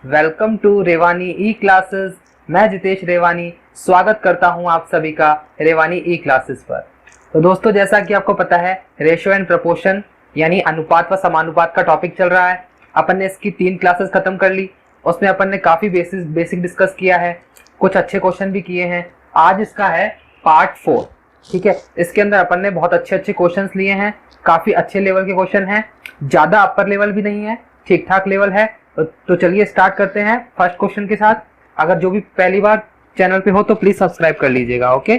Welcome to Rewani E classes. मैं जितेश रेवानी स्वागत करता हूं आप सभी का रेवानी ई क्लासेस पर। तो दोस्तों, जैसा कि आपको पता है, रेशियो एंड प्रपोर्शन यानी अनुपात व समानुपात का टॉपिक चल रहा है। अपन ने इसकी 3 क्लासेस खत्म कर ली। उसमें अपन ने काफी बेसिक डिस्कस किया है, कुछ अच्छे क्वेश्चन भी किए हैं। आज इसका है पार्ट 4। ठीक है, इसके अंदर अपन ने बहुत अच्छे क्वेश्चंस लिए हैं, काफी अच्छे लेवल के क्वेश्चन हैं, ज्यादा अपर लेवल भी नहीं है, ठीक ठाक लेवल है। तो चलिए स्टार्ट करते हैं फर्स्ट क्वेश्चन के साथ। अगर जो भी पहली बार चैनल पे हो तो प्लीज सब्सक्राइब कर लीजिएगा। ओके,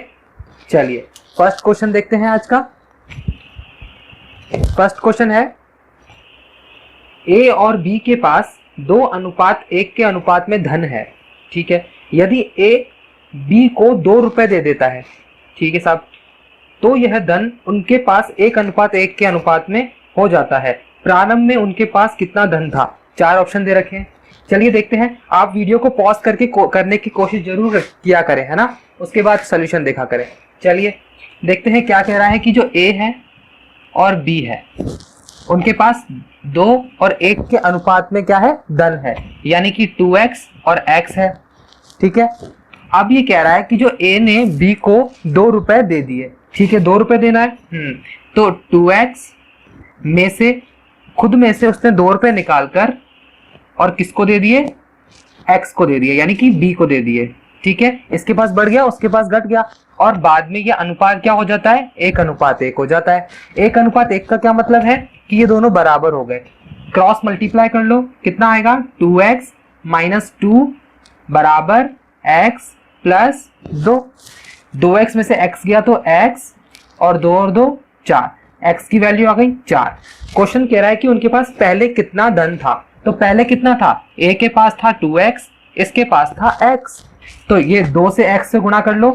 चलिए फर्स्ट क्वेश्चन देखते हैं आज का। फर्स्ट क्वेश्चन है, ए और बी के पास 2:1 के अनुपात में धन है। ठीक है, यदि ए बी को 2 रुपए दे देता है, ठीक है साहब, तो यह धन उनके पास 1:1 के अनुपात में हो जाता है। प्रारंभ में उनके पास कितना धन था? 4 ऑप्शन दे रखे हैं। चलिए देखते हैं। आप वीडियो को पॉज करके करने की कोशिश जरूर किया करें, है ना, उसके बाद सोल्यूशन देखा करें। चलिए देखते हैं क्या कह रहा है कि जो ए है और बी है, उनके पास 2 और 1 के अनुपात में क्या है? धन है, यानी कि 2x और x है। ठीक है, अब ये कह रहा है कि जो ए ने बी को 2 रुपए दे दिए। ठीक है, 2 रुपए देना है। तो 2x में से खुद में से उसने 2 रुपए निकालकर और किसको दे दिए? x को दे दिए, यानी कि b को दे दिए। ठीक है, इसके पास बढ़ गया, उसके पास घट गया, और बाद में ये अनुपात क्या हो जाता है? 1:1 हो जाता है। 1:1 का क्या मतलब है कि ये दोनों बराबर हो गए। क्रॉस मल्टीप्लाई कर लो, कितना आएगा? 2x - 2 बराबर x प्लस 2। 2x में से x गया तो x, और 2 और 2 4, x की वैल्यू आ गई 4। क्वेश्चन कह रहा है कि उनके पास पहले कितना धन था। तो पहले कितना था? a के पास था 2x, इसके पास था x। तो ये 2 से x से गुणा कर लो।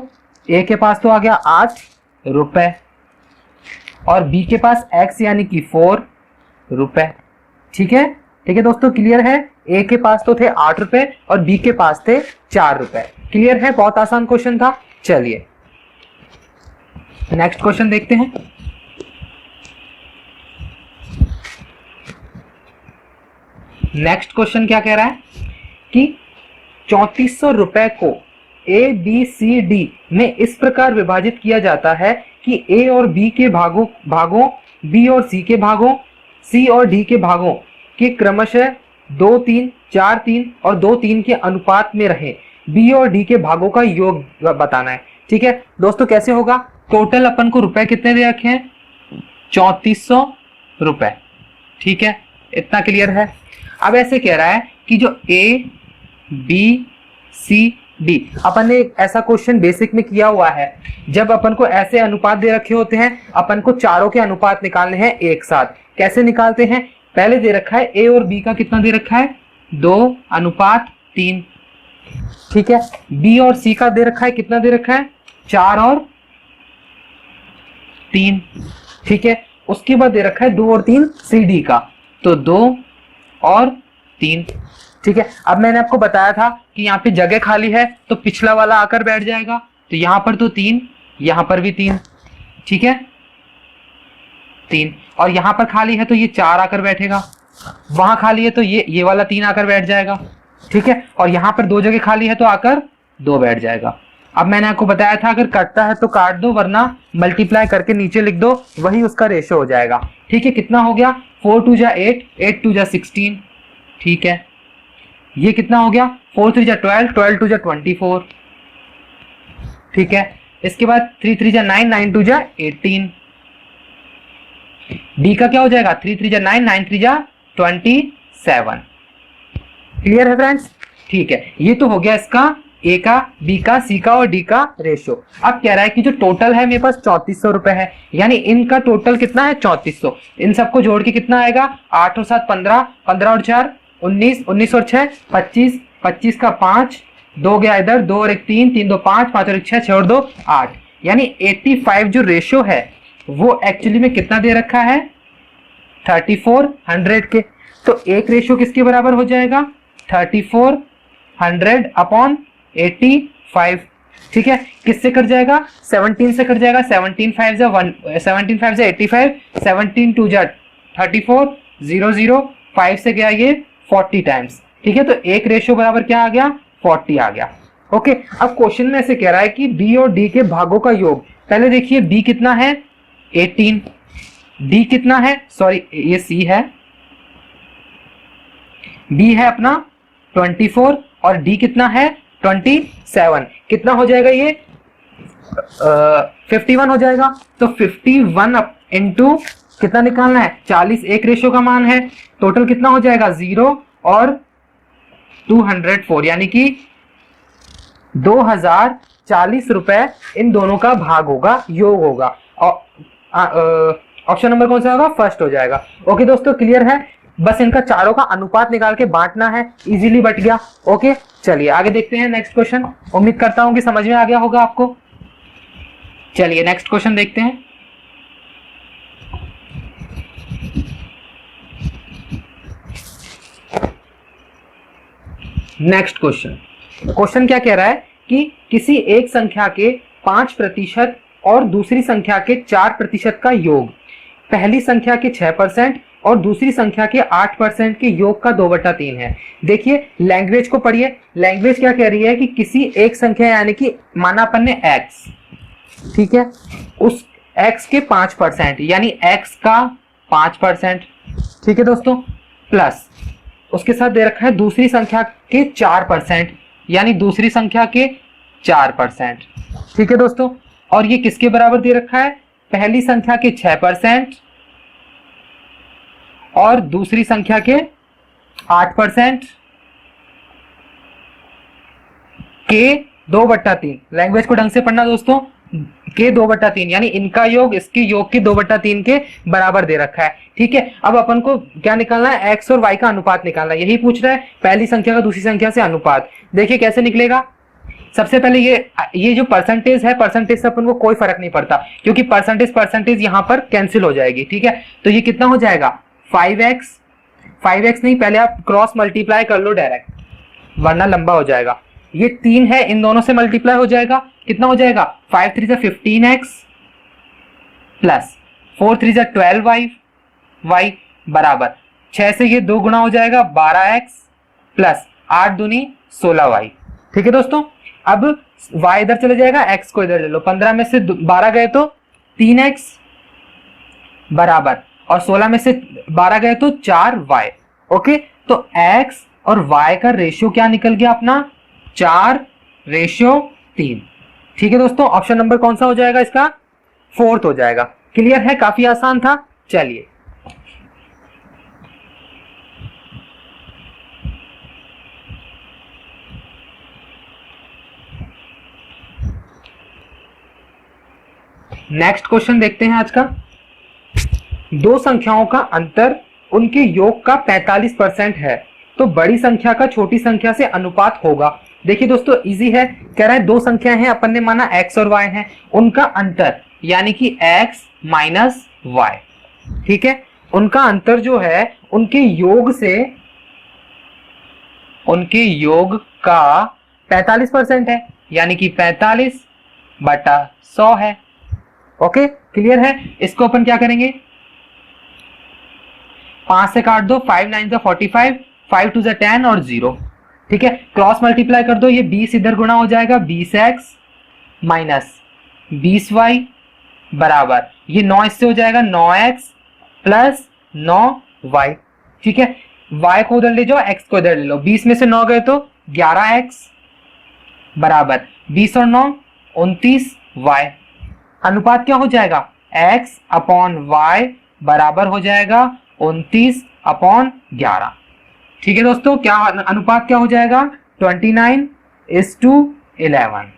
a के पास तो आ गया 8 रुपए, और b के पास x यानी कि 4 रुपए। ठीक है दोस्तों, क्लियर है? a के पास तो थे 8 रुपए और b के पास थे 4 रुपए। क्लियर है? बहुत आसान क्वेश्चन था। चलिए नेक्स्ट क्वेश्चन देखते हैं। नेक्स्ट क्वेश्चन क्या कह रहा है कि 3400 रुपए को ए बी सी डी में इस प्रकार विभाजित किया जाता है कि ए और बी के भागों बी और सी के भागों, सी और डी के भागों के क्रमशः 2 3 4 3 और 2 3 के अनुपात में रहे। बी और डी के भागों का योग बताना है। ठीक है दोस्तों, कैसे होगा? टोटल अपन को रुपए कितने दे रखे हैं? 3400 रुपए। ठीक है, इतना क्लियर है। अब ऐसे कह रहा है कि जो ए बी सी डी, अपन ने ऐसा क्वेश्चन बेसिक में किया हुआ है। जब अपन को ऐसे अनुपात दे रखे होते हैं, अपन को चारों के अनुपात निकालने हैं एक साथ। कैसे निकालते हैं? पहले दे रखा है ए और बी का कितना दे रखा है? 2:3। ठीक है, बी और सी का दे रखा है, कितना दे रखा है? 4 और 3। ठीक है, उसके बाद दे रखा है 2 और 3 सी डी का, तो 2 और 3। ठीक है, अब मैंने आपको बताया था कि यहाँ पे जगह खाली है तो पिछला वाला आकर बैठ जाएगा। तो यहां पर तो 3, यहां पर भी 3। ठीक है, 3, और यहां पर खाली है तो ये 4 आकर बैठेगा। वहां खाली है तो ये वाला 3 आकर बैठ जाएगा। ठीक है, और यहां पर 2 जगह खाली है तो आकर 2 बैठ जाएगा। अब मैंने आपको बताया था अगर कटता है तो काट दो, वरना मल्टीप्लाई करके नीचे लिख दो, वही उसका रेशो हो जाएगा। ठीक है, कितना हो गया? 4 2 जा 8, 8 2 जा 16। ठीक है, ये कितना हो गया? 4 3 जा 12, 12 2 जा 24। ठीक है, इसके बाद 3 3 जा 9, 9 2 जा 18। डी का क्या हो जाएगा? 3 3 जा 9, 9 3 जा 27। क्लियर है फ्रेंड्स? ठीक है, ये तो हो गया इसका ए का, बी का, सी का और डी का रेशो। अब कह रहा है कि जो टोटल है मेरे पास 3400 रुपए है, यानी इनका टोटल कितना है? 3400। इन सबको जोड़ के कितना आएगा? 8 और 7 15, 15 और 4 19, 19 और 6 25, 25 का 5, 2 गया इधर, 2 और 1 3, 3 2 5, 5 और 1 6, 6 और 2 8, यानी 85 जो रेशो है वो एक्चुअली में कितना दे रखा है? 3400 के। तो एक रेशो किसके बराबर हो जाएगा? 3400 अपॉन 85। ठीक है, किससे कट जाएगा? 17 से कट जाएगा। 17 5 जा 1, 17 5 जा 85, 17 2 जा 34, 0 0 5 से गया ये 40 टाइम्स। ठीक है, तो एक रेशियो बराबर क्या आ गया, 40 आ गया। ओके, अब क्वेश्चन में ऐसे कह रहा है कि बी और डी के भागों का योग। पहले देखिए बी कितना है 18, डी कितना है, सॉरी ये सी है, बी है अपना 24 और डी कितना है 27। कितना हो जाएगा ये 51 हो जाएगा। तो 51 इंटू कितना निकालना है 40, एक रेशियो का मान है, टोटल कितना हो जाएगा 0 और 204, यानी कि 2040 रुपए इन दोनों का भाग होगा, योग होगा। ऑप्शन नंबर कौन सा होगा, फर्स्ट हो जाएगा। ओके दोस्तों, क्लियर है, बस इनका चारों का अनुपात निकाल के बांटना है, इजीली बट गया। ओके चलिए आगे देखते हैं नेक्स्ट क्वेश्चन, उम्मीद करता हूं कि समझ में आ गया होगा आपको। चलिए नेक्स्ट क्वेश्चन देखते हैं। नेक्स्ट क्वेश्चन क्या कह रहा है कि किसी एक संख्या के 5% और दूसरी संख्या के 4% का योग पहली संख्या के 6% और दूसरी संख्या के 8% के योग का 2/3 है। देखिए लैंग्वेज को पढ़िए, लैंग्वेज क्या कह रही है कि किसी एक संख्या यानी कि माना अपन ने x, ठीक है, उस x के 5% यानी x का 5%, ठीक है दोस्तों, प्लस उसके साथ दे रखा है दूसरी संख्या के 4% यानी दूसरी संख्या के 4%, ठीक है दोस्तों, और ये किसके बराबर दे रखा है, पहली संख्या के 6% और दूसरी संख्या के 8% के 2/3। लैंग्वेज को ढंग से पढ़ना दोस्तों, के 2/3 यानी इनका योग इसके योग के 2/3 के बराबर दे रखा है। ठीक है, अब अपन को क्या निकालना है, एक्स और वाई का अनुपात निकालना है, यही पूछ रहा है, पहली संख्या का दूसरी संख्या से अनुपात। देखिए कैसे निकलेगा, सबसे पहले ये जो परसेंटेज है, परसेंटेज से अपन को कोई फर्क नहीं पड़ता क्योंकि परसेंटेज यहां पर कैंसिल हो जाएगी। ठीक है, तो ये कितना हो जाएगा 5x नहीं, पहले आप क्रॉस मल्टीप्लाई कर लो डायरेक्ट वरना लंबा हो जाएगा। ये 3 है, इन दोनों से मल्टीप्लाई हो जाएगा, कितना हो जाएगा 5 3 15x प्लस 4 3 12y बराबर 6 से ये 2 गुना हो जाएगा 12x प्लस 8 दूनी 16y। ठीक है दोस्तों, अब y इधर चले जाएगा, x को इधर ले लो, 15 में से 12 गए तो 3x बराबर और 16 में से 12 गए तो 4y। ओके, तो x और y का रेशियो क्या निकल गया अपना 4:3। ठीक है दोस्तों, ऑप्शन नंबर कौन सा हो जाएगा इसका, 4th हो जाएगा। क्लियर है, काफी आसान था। चलिए नेक्स्ट क्वेश्चन देखते हैं आज का। दो संख्याओं का अंतर उनके योग का 45% है तो बड़ी संख्या का छोटी संख्या से अनुपात होगा। देखिए दोस्तों इजी है, कह रहा है दो संख्याएं हैं, अपन ने माना x और y हैं, उनका अंतर यानी कि x माइनस y। ठीक है, उनका अंतर जो है उनके योग का 45% है यानी कि 45/100 है। ओके क्लियर है, इसको अपन क्या करेंगे 5 से काट दो, 5 9 45, 5 2 10 और 0। ठीक है, क्रॉस मल्टीप्लाई कर दो, ये 20 इधर गुणा हो जाएगा 20x माइनस 20y बराबर ये 9 इससे हो जाएगा 9x प्लस 9y। ठीक है, y को उधर ले जाओ, x को इधर ले लो, 20 में से 9 गए तो 11x बराबर 20 और 9 29y। अनुपात क्या हो जाएगा x/y बराबर हो जाएगा 29/11। ठीक है दोस्तों, क्या अनुपात क्या हो जाएगा 29:11।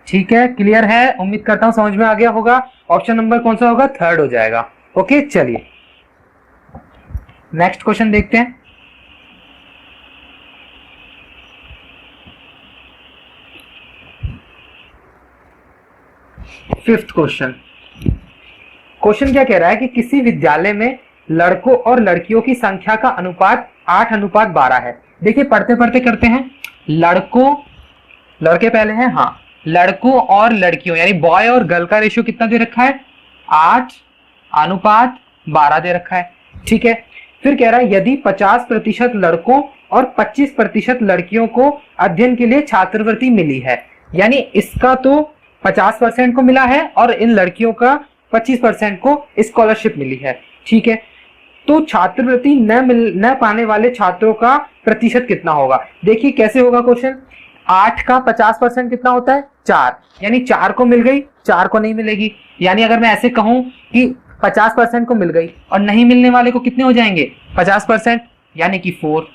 ठीक है, क्लियर है, उम्मीद करता हूं समझ में आ गया होगा। ऑप्शन नंबर कौन सा होगा, 3rd हो जाएगा। ओके चलिए नेक्स्ट क्वेश्चन देखते हैं। फिफ्थ क्वेश्चन क्या कह रहा है कि किसी विद्यालय में लड़कों और लड़कियों की संख्या का अनुपात 8:12 है। देखिए पढ़ते पढ़ते करते हैं, लड़के पहले हैं, हाँ, लड़कों और लड़कियों यानी बॉय और गर्ल का रेशियो कितना दे रखा है 8:12 दे रखा है। ठीक है, फिर कह रहा है यदि 50% लड़कों और 25% लड़कियों को अध्ययन के लिए छात्रवृत्ति मिली है, यानी इसका तो 50% को मिला है और इन लड़कियों का 25% को स्कॉलरशिप मिली है, ठीक है। तो छात्रवृत्ति न पाने वाले छात्रों का प्रतिशत कितना होगा? देखिए कैसे होगा क्वेश्चन। 8 का 50% कितना होता है? 4, यानी 4 को मिल गई, 4 को नहीं मिलेगी। यानी अगर मैं ऐसे कहूं कि 50% को मिल गई और नहीं मिलने वाले को कितने हो जाएंगे? 50%, यानी कि 4।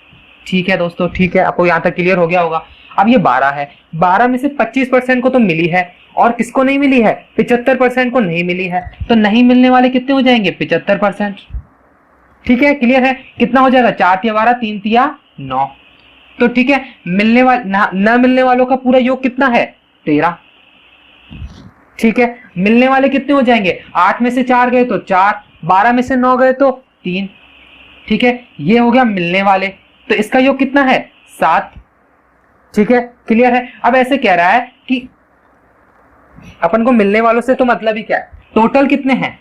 ठीक है दोस्तों, ठीक है, आपको यहां तक क्लियर हो गया होगा। अब ये 12 है, 12 में से 25% को तो मिली है और किसको नहीं मिली है? 75% को नहीं मिली है। तो नहीं मिलने वाले कितने हो जाएंगे? 75%। ठीक है, क्लियर है? कितना हो जाएगा? 4 तिया 12, 3 तिया 9। तो ठीक है, मिलने वाले न मिलने वालों का पूरा योग कितना है? 13। ठीक है, मिलने वाले कितने हो जाएंगे? 8 में से 4 गए तो 4, 12 में से 9 गए तो 3। ठीक है, ये हो गया मिलने वाले। तो इसका योग कितना है? 7। ठीक है, क्लियर है? अब ऐसे कह रहा है कि अपन को मिलने वालों से तो मतलब ही क्या है? टोटल कितने हैं?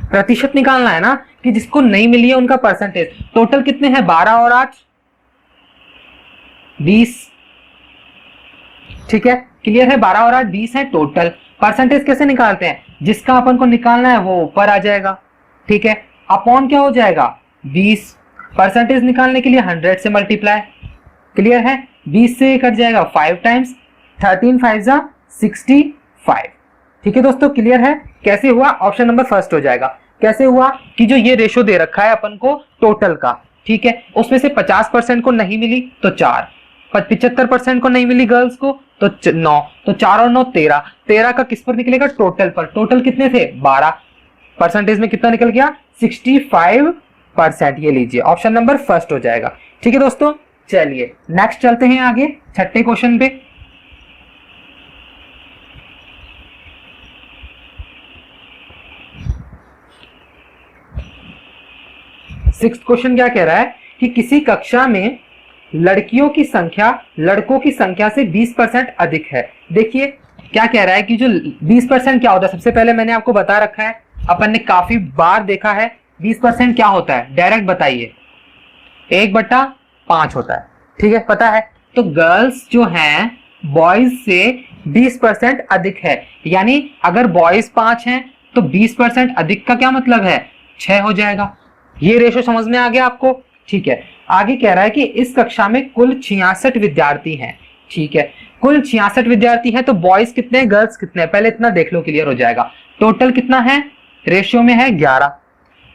प्रतिशत निकालना है ना, कि जिसको नहीं मिली है उनका परसेंटेज। टोटल कितने हैं? 12 और 8 20। ठीक है, क्लियर है? 12 और 8 20 है टोटल। परसेंटेज कैसे निकालते हैं? जिसका अपन को निकालना है वो ऊपर आ जाएगा, ठीक है, अपॉन क्या हो जाएगा? 20। परसेंटेज निकालने के लिए 100 से मल्टीप्लाई। क्लियर है? 20 से कट जाएगा 5 टाइम्स, 13 5 जा 65। ठीक है दोस्तों, क्लियर है? कैसे हुआ? ऑप्शन नंबर फर्स्ट हो जाएगा। कैसे हुआ? कि जो ये रेशो दे रखा है अपन को टोटल का, ठीक है, उसमें से 50% को नहीं मिली तो 4, 75% को नहीं मिली गर्ल्स को तो 9, तो 4 और 9 13। 13 का किस पर निकलेगा? टोटल पर। टोटल कितने थे? 12। परसेंटेज में कितना निकल गया? 65%। ये लीजिए, ऑप्शन नंबर फर्स्ट हो जाएगा। ठीक है दोस्तों, चलिए नेक्स्ट चलते हैं आगे छठे क्वेश्चन पे। सिक्स्थ क्वेश्चन क्या कह रहा है कि किसी कक्षा में लड़कियों की संख्या लड़कों की संख्या से 20% अधिक है। देखिए क्या कह रहा है कि जो 20% क्या होता है? सबसे पहले मैंने आपको बता रखा है, अपन ने काफी बार देखा है। 20% क्या होता है? डायरेक्ट बताइए। 1/5 होता है, ठीक है, पता है। तो गर्ल्स जो हैं बॉयज से 20% अधिक है, यानी अगर बॉयज 5 हैं तो 20% अधिक का क्या मतलब है? 6 हो जाएगा। ये रेशो समझ में आ गया आपको? ठीक है, आगे कह रहा है कि इस कक्षा में कुल 66 विद्यार्थी हैं। ठीक है, कुल 66 विद्यार्थी हैं, तो बॉयज कितने हैं, गर्ल्स कितने हैं? पहले इतना देख लो, क्लियर हो जाएगा। टोटल कितना है? रेशियो में है 11।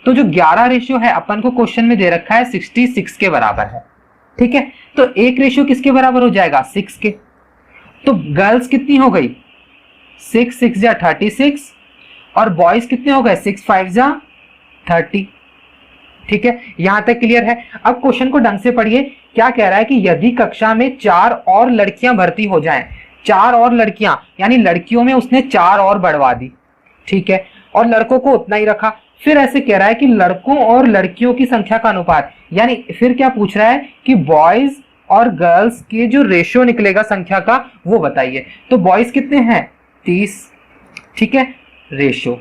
तो जो 11 रेशियो है अपन को क्वेश्चन में दे रखा है 66 के बराबर है। ठीक है, तो एक रेशियो किसके बराबर हो जाएगा? 6 के। तो गर्ल्स कितनी हो गई? 6 6 जा 36 और बॉयज कितने हो गए? 6 5 जा 30। ठीक है, यहां तक क्लियर है? अब क्वेश्चन को ढंग से पढ़िए। क्या कह रहा है कि यदि कक्षा में 4 और लड़कियां भर्ती हो जाएं, 4 और लड़कियां, यानी लड़कियों में उसने 4 और बढ़वा दी, ठीक है, और लड़कों को उतना ही रखा। फिर ऐसे कह रहा है कि लड़कों और लड़कियों की संख्या का अनुपात, यानी फिर क्या पूछ रहा है कि बॉयज और गर्ल्स के जो रेशियो निकलेगा संख्या का वो बताइए। तो बॉयज कितने हैं? 30, ठीक है, रेशियो।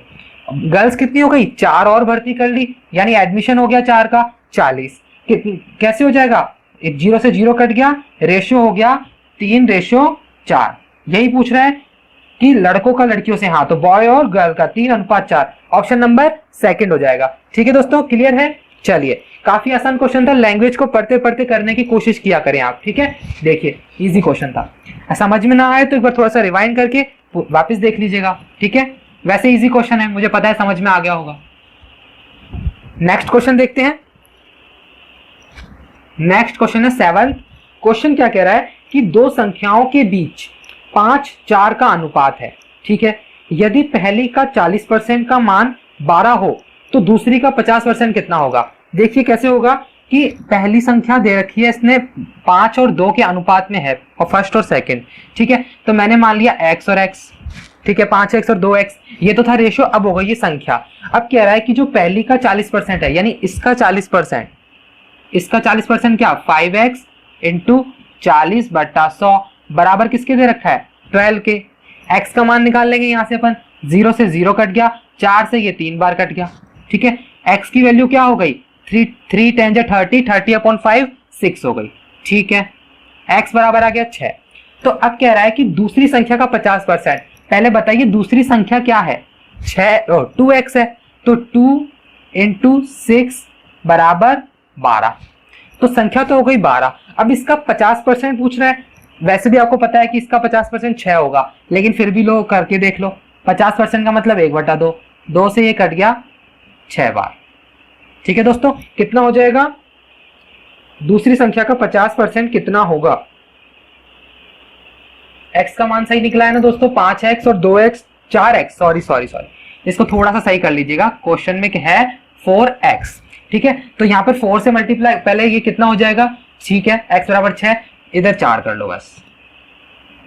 गर्ल्स कितनी हो गई? 4 और भर्ती कर ली, यानी एडमिशन हो गया 4 का 40। कैसे हो जाएगा? 0 से 0 कट गया, रेशियो हो गया 3:4। यही पूछ रहा है कि लड़कों का लड़कियों से, हाँ, तो बॉय और गर्ल का 3:4। ऑप्शन नंबर सेकंड हो जाएगा। ठीक है दोस्तों, क्लियर है? चलिए, काफी आसान क्वेश्चन था, लैंग्वेज को पढ़ते पढ़ते करने की कोशिश किया करें आप। ठीक है, देखिए इजी क्वेश्चन था। समझ में ना आए तो एक बार थोड़ा सा रिवाइंड करके वापस देख लीजिएगा। ठीक है, वैसे इजी क्वेश्चन है, मुझे पता है समझ में आ गया होगा। नेक्स्ट क्वेश्चन देखते हैं। नेक्स्ट क्वेश्चन है 7। क्वेश्चन क्या कह रहा है कि दो संख्याओं के बीच 5:4 का अनुपात है। ठीक है, यदि पहली का 40% का मान 12 हो तो दूसरी का 50% कितना होगा? देखिए कैसे होगा कि पहली संख्या दे रखी है इसने 5 और 2 के अनुपात में है, और फर्स्ट और सेकंड। ठीक है, तो मैंने मान लिया x और x, ठीक है, 5x और 2x, ये तो था रेशियो। अब हो गई ये संख्या। अब कह रहा है कि जो पहली का 40% है, यानी इसका 40%, इसका 40% क्या? 5x इंटू 40/100 बराबर किसके दे रखा है? 12 के। x का मान निकाल लेंगे यहां से अपन, 0 से 0 कट गया, 4 से ये 3 बार कट गया। ठीक है, x की वैल्यू क्या हो गई? 3 10 जा 30, 30/5 6 हो गई, ठीक है। x बराबर आ गया 6। तो अब कह रहा है कि दूसरी संख्या का 50%। पहले बताइए दूसरी संख्या क्या है, 2x है, तो 2 × 6 बराबर 12। तो संख्या तो हो गई 12। अब इसका 50% पूछ रहा है। वैसे भी आपको पता है कि इसका 50% 6 होगा, लेकिन फिर भी लो करके देख लो। 50% का मतलब 1/2, 2 से ये कट गया 6 बार, ठीक है दोस्तों। कितना हो जाएगा, दूसरी संख्या का 50% कितना होगा। x का मान सही निकला है ना दोस्तों, 5x और 2x 4x, सॉरी इसको थोड़ा सा सही कर लीजिएगा। क्वेश्चन में क्या है, 4x, ठीक है। तो यहाँ पर 4 से मल्टीप्लाई, पहले ये कितना हो जाएगा, ठीक है, x बराबर 6, इधर 4 कर लो बस।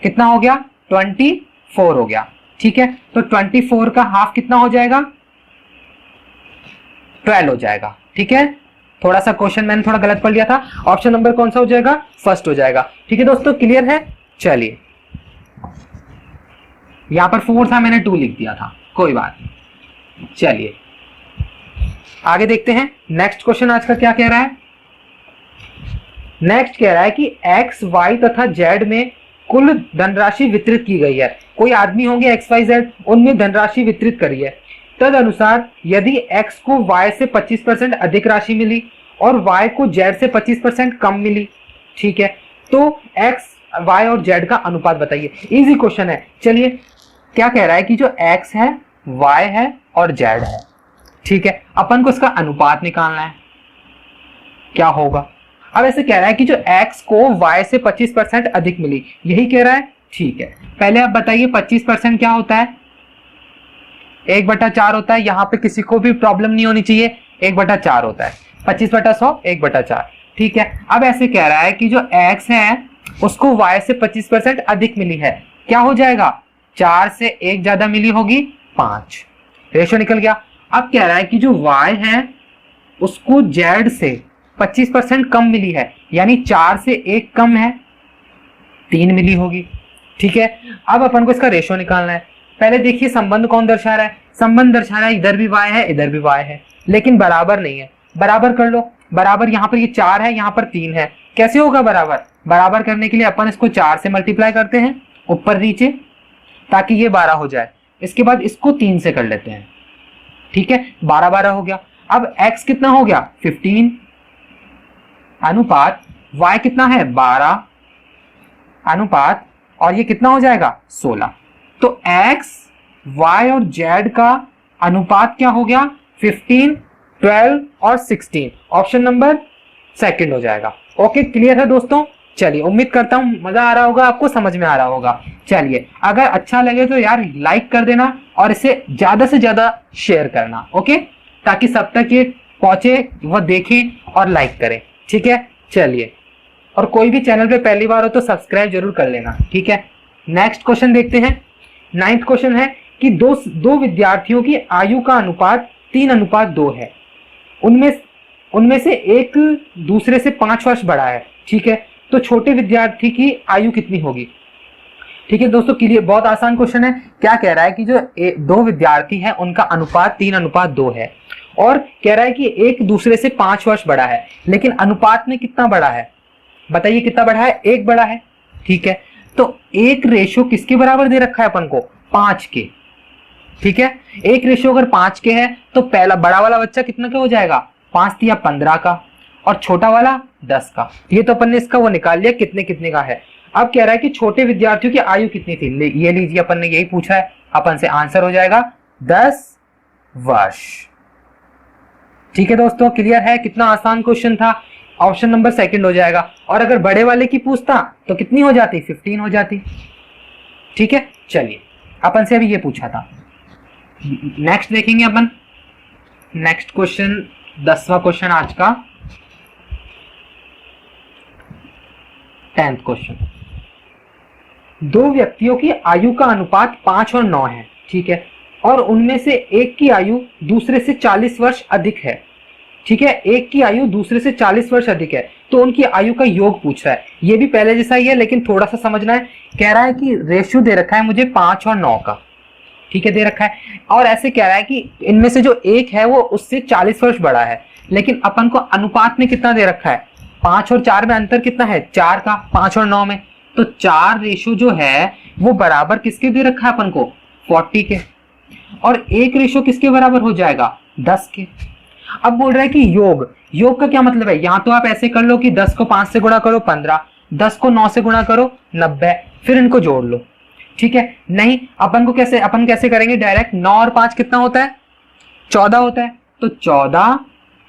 कितना हो गया, 24 हो गया, ठीक है। तो 24 का हाफ कितना हो जाएगा, 12 हो जाएगा, ठीक है। थोड़ा सा क्वेश्चन मैंने थोड़ा गलत पढ़ लिया था। ऑप्शन नंबर कौन सा हो जाएगा, फर्स्ट हो जाएगा, ठीक है दोस्तों। क्लियर है, चलिए। यहां पर 4 था, मैंने 2 लिख दिया था, कोई बात नहीं। चलिए आगे देखते हैं। नेक्स्ट क्वेश्चन आज का क्या कह रहा है। नेक्स्ट कह रहा है कि x, y तथा z में कुल धनराशि वितरित की गई है। कोई आदमी होंगे x, y, z, उनमें धनराशि वितरित करी है। तद अनुसार यदि x को y से 25% अधिक राशि मिली और y को z से 25% कम मिली, ठीक है, तो x, y और z का अनुपात बताइए। इजी क्वेश्चन है। चलिए, क्या कह रहा है कि जो x है, y है और z है, ठीक है, अपन को इसका अनुपात निकालना है। क्या होगा, अब ऐसे कह रहा है कि जो x को y से 25% अधिक मिली, यही कह रहा है, ठीक है। पहले आप बताइए 25% क्या होता है, 1/4 होता है। यहाँ पे किसी को भी प्रॉब्लम नहीं होनी चाहिए, 1/4 होता है। 25/100 1/4, ठीक है। अब ऐसे कह रहा है कि जो x है उसको y से 25% अधिक मिली है, क्या हो जाएगा, 4 से 1 ज्यादा मिली होगी 5, रेशो निकल गया। अब कह रहा है कि जो y है उसको z से 25% कम मिली है, यानी 4 से 1 कम है, 3 मिली होगी, ठीक है। अब अपन को इसका रेशो निकालना है। पहले देखिए संबंध कौन दर्शा रहा है, संबंध दर्शा रहा है इधर भी y है इधर भी y है, लेकिन बराबर नहीं है। बराबर कर लो, बराबर यहाँ पर ये 4 है, यहाँ पर 3 है, कैसे होगा बराबर। बराबर करने के लिए अपन इसको 4 से मल्टीप्लाई करते हैं ऊपर नीचे, ताकि ये 12 हो जाए। इसके बाद इसको 3 से कर लेते हैं, ठीक है, 12 हो गया। अब x कितना हो गया, 15 अनुपात y कितना है, 12 अनुपात, और ये कितना हो जाएगा, 16। तो x, y और z का अनुपात क्या हो गया, 15, 12 और 16। ऑप्शन नंबर सेकंड हो जाएगा। ओके, क्लियर है दोस्तों। चलिए, उम्मीद करता हूं मजा आ रहा होगा आपको, समझ में आ रहा होगा। चलिए, अगर अच्छा लगे तो यार लाइक कर देना और इसे ज्यादा से ज्यादा शेयर करना, ओके, ताकि सब तक ये पहुंचे, वह देखें और लाइक करें, ठीक है। चलिए, और कोई भी चैनल पे पहली बार हो तो सब्सक्राइब जरूर कर लेना, ठीक है। नेक्स्ट क्वेश्चन देखते हैं। 9th क्वेश्चन है कि दो विद्यार्थियों की आयु का अनुपात 3:2 है। उनमें से एक दूसरे से 5 वर्ष बड़ा है, ठीक है। तो छोटे विद्यार्थी की आयु कितनी होगी, ठीक है दोस्तों। क्लियर, बहुत आसान क्वेश्चन है। क्या कह रहा है कि जो 2 विद्यार्थी हैं उनका अनुपात 3:2 है, और कह रहा है कि एक दूसरे से 5 वर्ष बड़ा है, लेकिन अनुपात में कितना बड़ा है, बताइए कितना बड़ा है, 1 बड़ा है, ठीक है। तो एक रेशो किसके बराबर दे रखा है अपन को, 5 के, ठीक है। एक रेशो अगर 5 के है तो पहला बड़ा वाला बच्चा कितना का हो जाएगा, 5 या 15 का, और छोटा वाला 10 का। ये तो अपन ने इसका वो निकाल लिया कितने कितने का है। अब कह रहा है कि छोटे विद्यार्थियों की आयु कितनी थी, ये लीजिए, अपन ने यही पूछा है, अपन से आंसर हो जाएगा 10 वर्ष, ठीक है दोस्तों। क्लियर है, कितना आसान क्वेश्चन था। ऑप्शन नंबर सेकंड हो जाएगा। और अगर बड़े वाले की पूछता तो कितनी हो जाती, 15 हो जाती, ठीक है। चलिए, अपन से अभी ये पूछा था। नेक्स्ट देखेंगे अपन। नेक्स्ट क्वेश्चन, 10वां क्वेश्चन आज का, 10th क्वेश्चन। 2 व्यक्तियों की आयु का अनुपात 5 और 9 है, ठीक है, और उनमें से एक की आयु दूसरे से 40 वर्ष अधिक है, ठीक है। एक की आयु दूसरे से 40 वर्ष अधिक है, तो उनकी आयु का योग पूछ रहा है। ये भी पहले जैसा ही है, लेकिन थोड़ा सा समझना है। कह रहा है कि रेशियो दे रखा है मुझे 5 और 9 का, ठीक है, दे रखा है। और ऐसे कह रहा है कि इनमें से जो एक है वो उससे 40 वर्ष बड़ा है, लेकिन अपन को अनुपात में कितना दे रखा है, 5 और 4 में अंतर कितना है, 4 का, 5 और 9 में, तो 4 रेशो जो है वो बराबर किसके दे रखा है अपन को, 40 के, और 1 रेशो किसके बराबर हो जाएगा, 10 के। अब बोल रहा है कि योग, योग का क्या मतलब है, यहां तो आप ऐसे कर लो कि 10 को 5 से गुणा करो 15, 10 को 9 से गुणा करो 90, फिर इनको जोड़ लो, ठीक है। नहीं, अपन कैसे करेंगे डायरेक्ट, 9 और 5 कितना होता है, 14 होता है, तो 14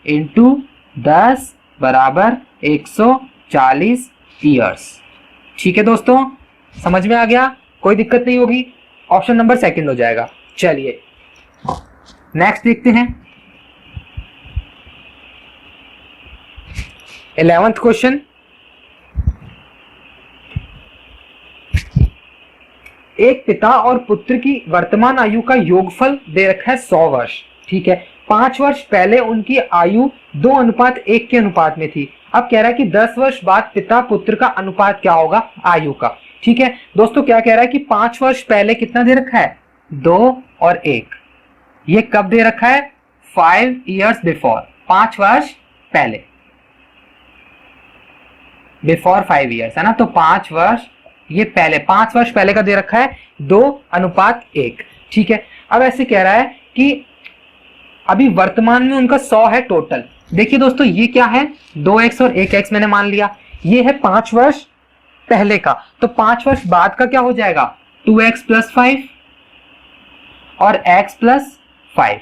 इंटू 10 बराबर 140 ईयर्स। ठीक है दोस्तों, समझ में आ गया, कोई दिक्कत नहीं होगी, ऑप्शन नंबर सेकंड हो जाएगा। चलिए नेक्स्ट देखते हैं 11th क्वेश्चन। एक पिता और पुत्र की वर्तमान आयु का योगफल दे रखा है 100 वर्ष, ठीक है। 5 वर्ष पहले उनकी आयु 2:1 के अनुपात में थी। अब कह रहा है कि 10 वर्ष बाद पिता पुत्र का अनुपात क्या होगा आयु का, ठीक है। दोस्तों क्या कह रहा है कि 5 वर्ष पहले कितना दे रखा है, 2 और 1, ये कब दे रखा है, 5 years बिफोर, 5 वर्ष पहले, बिफोर 5 years है ना, तो 5 वर्ष ये पहले, 5 वर्ष पहले का दे रखा है 2:1, ठीक है। अब ऐसे कह रहा है कि अभी वर्तमान में उनका 100 है टोटल। देखिए दोस्तों ये क्या है, 2x और 1x मैंने मान लिया, ये है 5 वर्ष पहले का, तो 5 वर्ष बाद का क्या हो जाएगा, 2x + 5 और x + 5,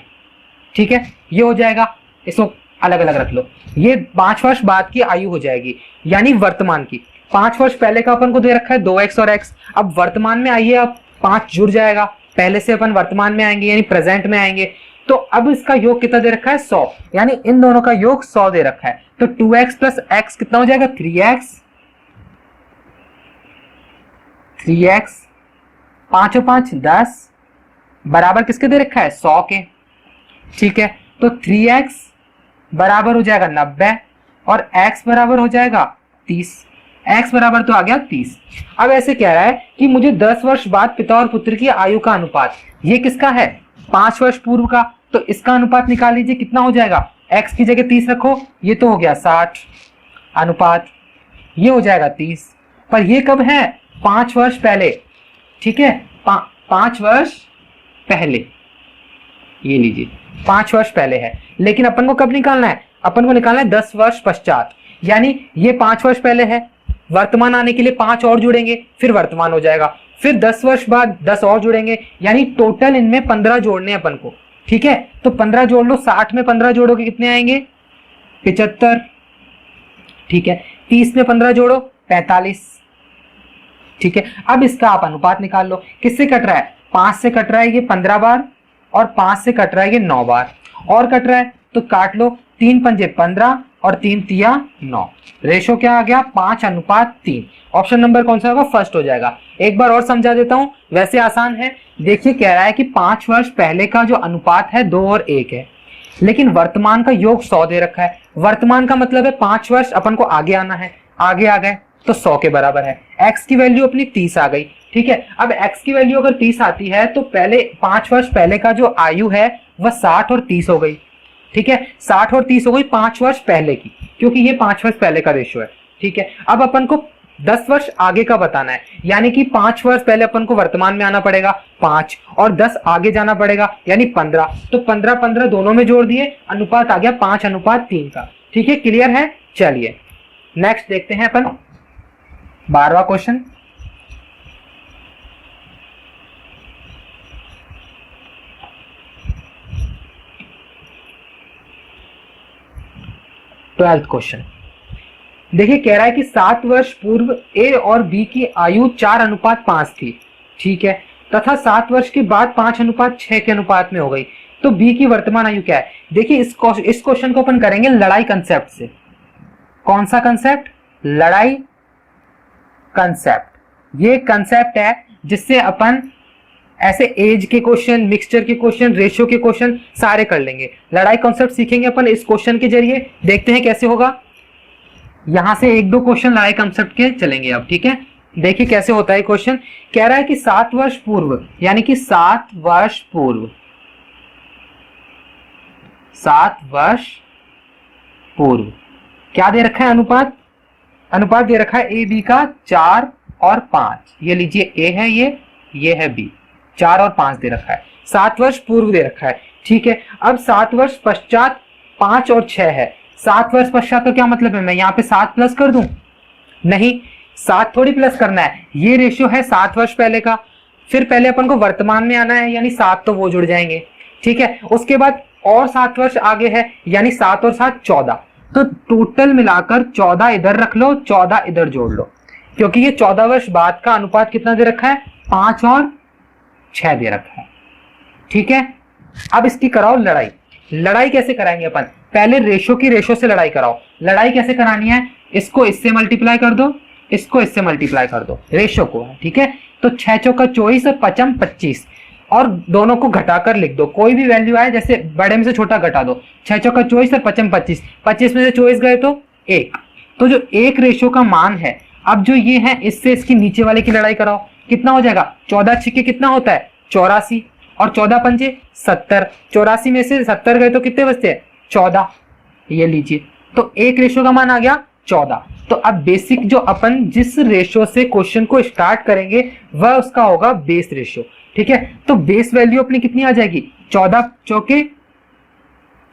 ठीक है, ये हो जाएगा। इसको अलग अलग रख लो, ये 5 वर्ष बाद की आयु हो जाएगी, यानी वर्तमान की। 5 वर्ष पहले का अपन को दे रखा है 2x और x, अब वर्तमान में आइए, अब 5 जुड़ जाएगा, पहले से अपन वर्तमान में आएंगे यानी प्रेजेंट में आएंगे, तो अब इसका योग कितना दे रखा है, 100, यानी इन दोनों का योग 100 दे रखा है, तो 2x + x कितना हो जाएगा, 3x, 5 और 5 10 बराबर किसके दे रखा है, 100 के, ठीक है। तो 3x बराबर हो जाएगा 90 और x बराबर हो जाएगा 30, x बराबर तो आ गया 30। अब ऐसे कह रहा है कि मुझे 10 वर्ष बाद पिता और पुत्र की आयु का अनुपात, ये किसका है, 5 वर्ष पूर्व का, तो इसका अनुपात निकाल लीजिए, कितना हो जाएगा, x की जगह 30 रखो, ये तो हो गया 60 अनुपात, ये हो जाएगा 30, पर ये कब है, 5 वर्ष पहले, ठीक है, 5 वर्ष पहले, ये लीजिए 5 वर्ष पहले है, लेकिन अपन को कब निकालना है, अपन को निकालना है 10 वर्ष पश्चात, यानी ये 5 वर्ष पहले है, वर्तमान आने के लिए 5 और जुड़ेंगे, फिर वर्तमान हो जाएगा, फिर 10 वर्ष बाद 10 और जुड़ेंगे, यानी टोटल इनमें 15 जोड़ने अपन को, ठीक है। तो 15 जोड़ लो, 60 में 15 जोड़ोगे कितने आएंगे, 75, ठीक है। 30 में 15 जोड़ो 45, ठीक है। अब इसका आप अनुपात निकाल लो, किससे कट रहा है, 5 से कट रहा है ये 15 बार, और 5 से कट रहा है ये 9 बार, और कट रहा है तो काट लो, 3 पंजे 15 और 3 तिया 9, रेशो क्या आ गया, 5:3। ऑप्शन नंबर कौन सा होगा, फर्स्ट हो जाएगा। एक बार और समझा देता हूं, वैसे आसान है। देखिए कह रहा है कि 5 वर्ष पहले का जो अनुपात है 2 और 1 है, लेकिन वर्तमान का योग 100 दे रखा है। वर्तमान का मतलब है 5 वर्ष अपन को आगे आना है, आगे आ गए तो 100 के बराबर है। x की वैल्यू अपनी 30 आ गई, ठीक है। अब x की वैल्यू अगर 30 आती है तो पहले 5 वर्ष पहले का जो आयु है वह 60 और 30 हो गई, ठीक है, 60 और 30 हो गई 5 वर्ष पहले की, क्योंकि ये 5 वर्ष पहले का रेशो है, ठीक है। अब अपन को 10 वर्ष आगे का बताना है, यानी कि 5 वर्ष पहले अपन को वर्तमान में आना पड़ेगा 5, और 10 आगे जाना पड़ेगा यानी 15, तो 15 दोनों में जोड़ दिए, अनुपात आ गया 5:3 का, ठीक है। क्लियर है, चलिए नेक्स्ट देखते हैं अपन 12वां क्वेश्चन। ट्वेल्थ क्वेश्चन देखिए, कह रहा है कि 7 वर्ष पूर्व ए और बी की आयु 4:5 थी, ठीक है, तथा 7 वर्ष के बाद 5:6 के अनुपात में हो गई, तो बी की वर्तमान आयु क्या है। देखिए इस क्वेश्चन को अपन करेंगे लड़ाई कंसेप्ट से। कौन सा कंसेप्ट, लड़ाई कंसेप्ट। ये कंसेप्ट है जिससे अपन ऐसे एज के क्वेश्चन, मिक्सचर के क्वेश्चन, रेशियो के क्वेश्चन सारे कर लेंगे। लड़ाई कॉन्सेप्ट सीखेंगे अपन इस क्वेश्चन के जरिए, देखते हैं कैसे होगा। यहां से 1-2 क्वेश्चन लड़ाई कॉन्सेप्ट के चलेंगे अब, ठीक है। देखिए कैसे होता है क्वेश्चन। कह रहा है कि 7 वर्ष पूर्व, यानी कि 7 वर्ष पूर्व, 7 वर्ष पूर्व। क्या दे रखा है अनुपात? अनुपात दे रखा है ए बी का 4 और 5। ये लीजिए ए है, ये है बी, 4 और 5 दे रखा है। 7 वर्ष पूर्व दे रखा है, ठीक है। अब 7 वर्ष पश्चात 5 और 6 है। 7 वर्ष पश्चात तो क्या मतलब है, मैं यहाँ पे 7 प्लस कर दूं? नहीं, 7 थोड़ी प्लस करना है, ये रेशियो है 7 वर्ष पहले का। फिर पहले अपन को वर्तमान में आना है, यानी 7 तो वो जुड़ जाएंगे, ठीक है। उसके बाद और 7 वर्ष आगे है, यानी 7 और 7 14। तो टोटल मिलाकर 14 इधर रख लो, 14 इधर जोड़ लो, क्योंकि ये 14 वर्ष बाद का अनुपात कितना दे रखा है? 5 और 6 दे रखा है, ठीक है। अब इसकी कराओ लड़ाई। लड़ाई कैसे कराएंगे अपन? पहले रेशो की रेशो से लड़ाई कराओ। लड़ाई कैसे करानी है? इसको इससे मल्टीप्लाई कर दो, इसको इससे मल्टीप्लाई कर दो, रेशो को, ठीक है। तो 6 चौका 24 और 5 25, और दोनों को घटाकर लिख दो। कोई भी वैल्यू आए, जैसे बड़े में से छोटा घटा दो। 6 चौका 24 और 5 25, 25 में से 24 गए तो 1। तो जो एक रेशो का मान है, अब जो ये है, इससे इसकी नीचे वाले की लड़ाई कराओ। कितना हो जाएगा? 14 छिक्के कितना होता है? 84, और 14 पंजे 70। 84 में से 70 गए तो कितने बचते हैं? 14। ये लीजिए, तो एक रेशो का मान आ गया 14। तो अब बेसिक जो अपन जिस रेशो से क्वेश्चन को स्टार्ट करेंगे वह उसका होगा बेस रेशो, ठीक है। तो बेस वैल्यू अपनी कितनी आ जाएगी? 14 चौके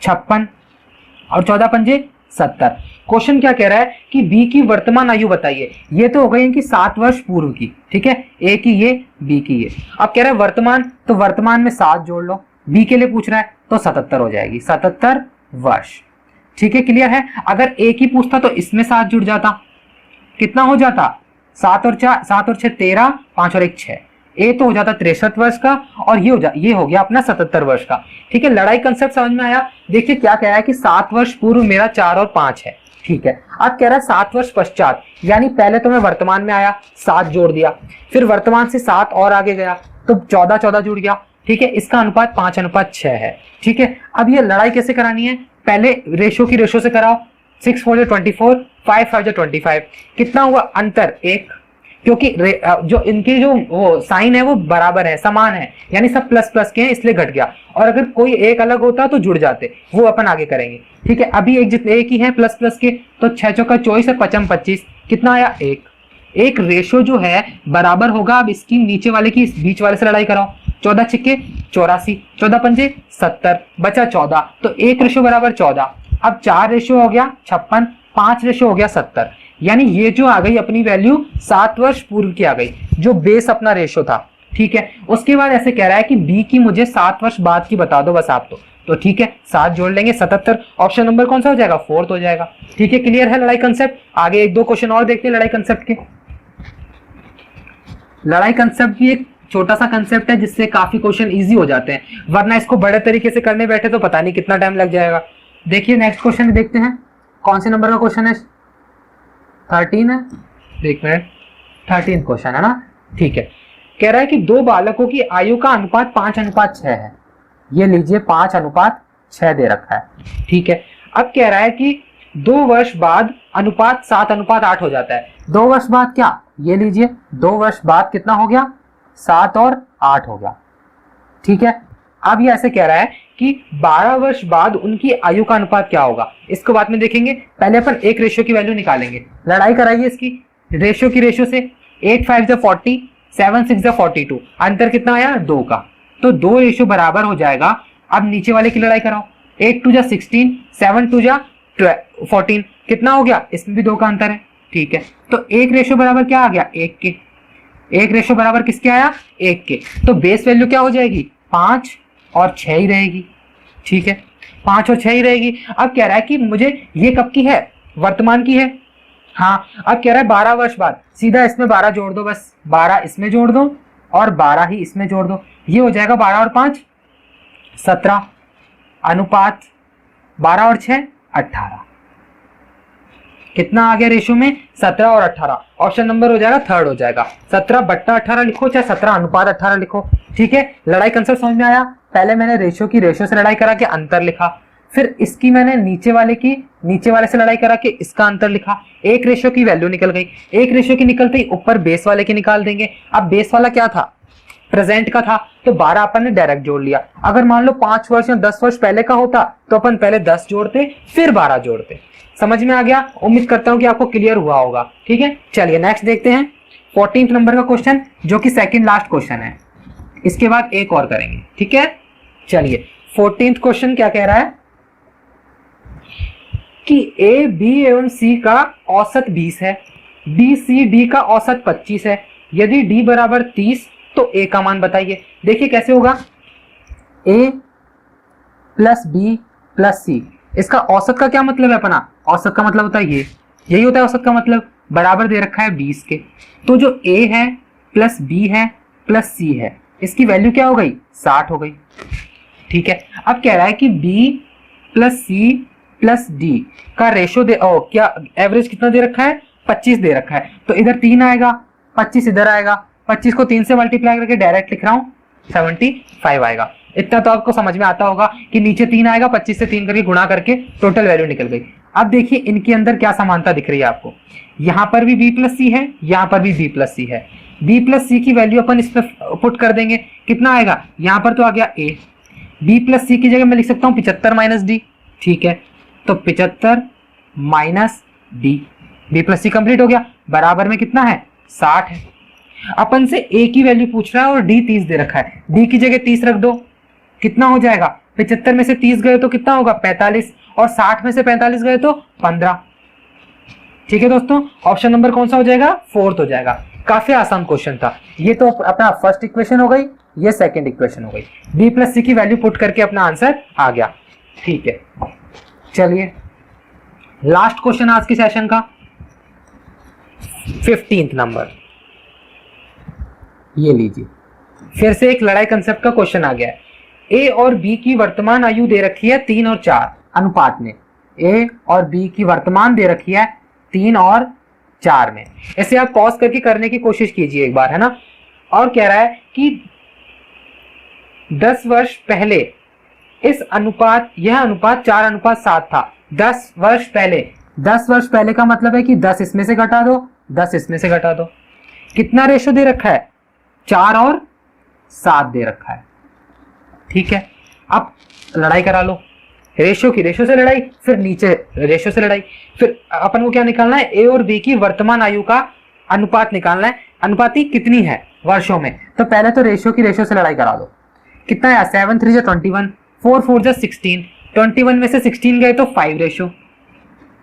56 और 14 पंजे 70। क्वेश्चन क्या कह रहा है कि बी की वर्तमान आयु बताइए। ये तो हो गई इनकी 7 वर्ष पूर्व की, ठीक है। ए की ये, बी की ये। अब कह रहा है वर्तमान, तो वर्तमान में 7 जोड़ लो। बी के लिए पूछ रहा है तो 77 हो जाएगी, 77 वर्ष, ठीक है। क्लियर है? अगर ए की पूछता तो इसमें 7 जुड़ जाता, कितना हो जाता? 7 और 6 13, 5 और 1 6। ए तो हो जाता 63 वर्ष का, और ये हो गया अपना 77 वर्ष का, ठीक है। लड़ाई कंसेप्ट समझ में आया? देखिए क्या कह रहा है कि 7 वर्ष पूर्व मेरा 4 और 5 है, ठीक है। अब कह रहा है 7 वर्ष पश्चात, यानी पहले तो मैं वर्तमान में आया, 7 जोड़ दिया, फिर वर्तमान से 7 और आगे गया तो 14 जुड़ गया, ठीक है। इसका अनुपात 5:6 है, ठीक है। अब ये लड़ाई कैसे करानी है? पहले रेशो की रेशो से कराओ। 6 4 24, 5 5 25। कितना हुआ अंतर? 1, क्योंकि जो इनके जो वो साइन है वो बराबर है, समान है, यानी सब प्लस प्लस के हैं, इसलिए घट गया। और अगर कोई एक अलग होता तो जुड़ जाते, वो अपन आगे करेंगे, ठीक है। अभी एक जितने एक ही है प्लस प्लस के, तो 6 चौका 24 और 5 25, कितना आया? 1। एक रेशो जो है बराबर होगा, अब इसकी नीचे वाले की इस बीच वाले से लड़ाई कराओ। 14 छिक्के 84, 14 पंजे 70, बचा 14, तो एक रेशो बराबर 14। अब 4 रेशो हो गया 56, 5 रेशो हो गया 70, यानी ये जो आ गई अपनी वैल्यू 7 वर्ष पूर्व की आ गई, जो बेस अपना रेशो था, ठीक है। उसके बाद ऐसे कह रहा है कि बी की मुझे 7 वर्ष बाद की बता दो बस आप, तो ठीक है 7 जोड़ लेंगे 77। ऑप्शन नंबर कौन सा हो जाएगा? 4th हो जाएगा, ठीक है। क्लियर है लड़ाई कंसेप्ट? आगे 1-2 क्वेश्चन और देखते हैं लड़ाई कंसेप्ट के। लड़ाई कंसेप्ट भी एक छोटा सा कंसेप्ट है जिससे काफी क्वेश्चन इजी हो जाते हैं, वरना इसको बड़े तरीके से करने बैठे तो पता नहीं कितना टाइम लग जाएगा। देखिए नेक्स्ट क्वेश्चन देखते हैं, कौन से नंबर का क्वेश्चन है? 13 है, एक मिनट, 13 क्वेश्चन है ना, ठीक है। कह रहा है कि 2 बालकों की आयु का अनुपात 5:6 है। ये लीजिए 5:6 दे रखा है, ठीक है। अब कह रहा है कि 2 वर्ष बाद अनुपात 7:8 हो जाता है। 2 वर्ष बाद क्या? ये लीजिए 2 वर्ष बाद कितना हो गया? 7 और 8 हो गया, ठीक है। अब ये ऐसे कह रहा है कि 12 वर्ष बाद उनकी आयु का अनुपात क्या होगा, इसको बाद में देखेंगे। पहले अपन एक रेशियो की वैल्यू निकालेंगे। लड़ाई कराइए इसकी रेशियो की रेशियो से। 8 5 40, 7 6 42, अंतर कितना आया? 2 का, तो 2 रेशियो बराबर हो जाएगा। अब नीचे वाले की लड़ाई कराओ। 8 2 16, 7 2 14, कितना हो गया? इसमें भी 2 का अंतर है, ठीक है। तो एक रेशियो बराबर क्या आ गया? 1 के। एक रेशियो बराबर किसके आया? 1 के। तो बेस वैल्यू क्या हो जाएगी? 5 और 6 ही रहेगी, ठीक है। 5 और 6 ही रहेगी। अब कह रहा है कि मुझे ये कब की है? वर्तमान की है, हाँ। अब कह रहा है 12 वर्ष बाद, सीधा इसमें 12 जोड़ दो, बस 12 इसमें जोड़ दो और 12 ही इसमें जोड़ दो। ये हो जाएगा 12 और 5 17, अनुपात 12 और 6 18। कितना आ गया रेशियो में? 17 और 18। ऑप्शन नंबर हो जाएगा 3rd हो जाएगा। 17/18 लिखो, चाहे 17:18 लिखो, ठीक है। लड़ाई कंसेप्ट समझ में आया? पहले मैंने रेशियो की रेशियो से लड़ाई करा के अंतर लिखा, फिर इसकी मैंने नीचे वाले से लड़ाई करा के इसका अंतर लिखा। एक रेशियो की वैल्यू निकल गई, एक रेशियो की निकलते ही ऊपर बेस वाले की निकाल देंगे। अब बेस वाला क्या था? प्रेजेंट का था तो 12 अपन ने डायरेक्ट जोड़ लिया। अगर मान लो 5 वर्ष या 10 वर्ष पहले का होता तो अपन पहले 10 जोड़ते फिर 12 जोड़ते। समझ में आ गया? उम्मीद करता हूं कि आपको क्लियर हुआ होगा। ठीक है, चलिए नेक्स्ट देखते हैं 14th नंबर का क्वेश्चन, जो कि सेकंड लास्ट क्वेश्चन है। इसके बाद एक और करेंगे। ठीक है, चलिए 14th क्वेश्चन क्या कह रहा है कि ए बी एवं सी का औसत 20 है, बी सी डी का औसत 25 है। यदि डी बराबर 30 तो ए का मान बताइए। देखिए कैसे होगा, ए प्लस बी प्लस सी, इसका औसत का क्या मतलब है अपना? औसत का मतलब होता है ये, यही होता है औसत का मतलब। बराबर दे रखा है 20 के, तो जो ए है प्लस बी है प्लस सी है, इसकी वैल्यू क्या हो गई? 60 हो गई। ठीक है, अब कह रहा है कि B plus C plus D का रेशो दे, क्या एवरेज कितना दे रखा है? 25 दे रखा है। तो इधर 3 आएगा, 25 इधर आएगा, 25 को 3 से मल्टीप्लाई करके डायरेक्ट लिख रहा हूं, 75 आएगा। इतना तो आपको समझ में आता होगा कि नीचे 3 आएगा, 25 से 3 करके गुणा करके टोटल वैल्यू निकल गई। अब देखिए इनके अंदर क्या समानता दिख रही है आपको, यहां पर भी बी प्लस सी है, यहां पर भी बी प्लस सी है। बी प्लस सी की वैल्यू अपन इसमें पुट कर देंगे, कितना आएगा? यहां पर तो आ गया ए, बी प्लस सी की जगह मैं लिख सकता हूं 75 माइनस डी। ठीक है, तो 75 माइनस डी, बी प्लस सी कंप्लीट हो गया। बराबर में कितना है? 60 है। अपन से ए की वैल्यू पूछ रहा है और डी 30 दे रखा है, डी की जगह 30 रख दो, कितना हो जाएगा? 75 में से 30 गए तो कितना होगा? 45, और 60 में से 45 गए तो 15। ठीक है दोस्तों, ऑप्शन नंबर कौन सा हो जाएगा? 4th हो जाएगा। काफी आसान क्वेश्चन था ये। तो अपना फर्स्ट इक्वेशन हो गई, ये सेकंड इक्वेशन हो गई। बी प्लस सी की वैल्यू पुट करके अपना आंसर आ गया। ठीक है, चलिए लास्ट क्वेश्चन आज की सेशन का 15th नंबर, ये लीजिए। फिर से एक लड़ाई कंसेप्ट का क्वेश्चन आ गया है। ए और बी की वर्तमान आयु दे रखी है 3 और 4 अनुपात में। ए और बी की वर्तमान दे रखी है 3 और 4 में। ऐसे आप पॉज करके करने की कोशिश कीजिए एक बार, है ना। और कह रहा है कि 10 वर्ष पहले इस अनुपात, यह अनुपात 4:7 था। 10 वर्ष पहले, 10 वर्ष पहले का मतलब है कि 10 इसमें से घटा दो, 10 इसमें से घटा दो। कितना रेशो दे रखा है? 4 और 7 दे रखा है। ठीक है, अब लड़ाई करा लो, रेशो की, रेशो से लड़ाई, फिर नीचे रेशो से लड़ाई। फिर अपन को क्या निकालना है? ए और बी की वर्तमान आयु का अनुपात निकालना है। अनुपाती कितनी है वर्षों में? तो पहले तो रेशो की, रेशो से लड़ाई करा दो। कितना है? 7 3 21, 4 4 16, 21 में से 16 गए तो 5 रेशो।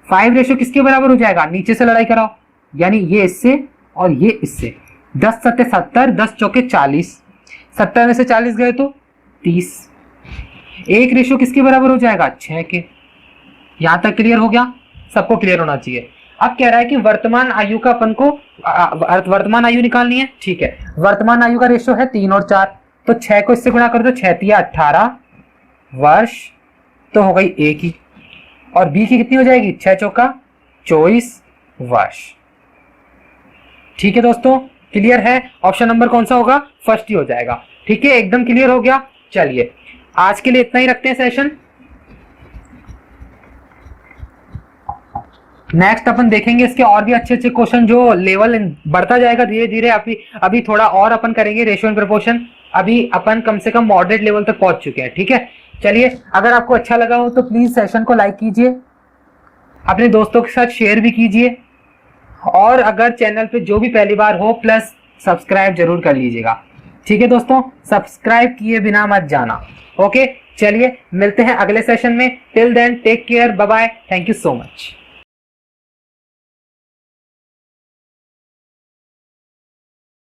5 रेशो किसके बराबर हो जाएगा? नीचे से लड़ाई कराओ, यानी ये इससे और ये इससे। 10 7 70, 10 चौके 40, 70 में से 40 गए तो 30। एक रेशो किसके बराबर हो जाएगा? 6 के। यहां तक क्लियर हो गया? सबको क्लियर होना चाहिए। अब कह रहा है कि वर्तमान आयु का अपन को वर्तमान आयु निकालनी है। ठीक है, वर्तमान आयु का रेशो है 3 और 4, तो 6 को इससे गुणा कर दो, 6 तिया 18 वर्ष तो हो गई ए की, और बी की कितनी हो जाएगी? 6 चौका 24 वर्ष। ठीक है दोस्तों, क्लियर है? ऑप्शन नंबर कौन सा होगा? फर्स्ट ही हो जाएगा। ठीक है, एकदम क्लियर हो गया। चलिए आज के लिए इतना ही रखते हैं सेशन। नेक्स्ट अपन देखेंगे इसके और भी अच्छे अच्छे क्वेश्चन, जो लेवल बढ़ता जाएगा धीरे धीरे। अभी थोड़ा और अपन करेंगे रेशियो एंड प्रोपोर्शन। अभी अपन कम से कम मॉडरेट लेवल तक पहुंच चुके हैं। ठीक है, चलिए अगर आपको अच्छा लगा हो तो प्लीज सेशन को लाइक कीजिए, अपने दोस्तों के साथ शेयर भी कीजिए, और अगर चैनल पे जो भी पहली बार हो प्लस सब्सक्राइब जरूर कर लीजिएगा। ठीक है दोस्तों, सब्सक्राइब किए बिना मत जाना। ओके, चलिए मिलते हैं अगले सेशन में। Till then take care, bye bye, thank you so much.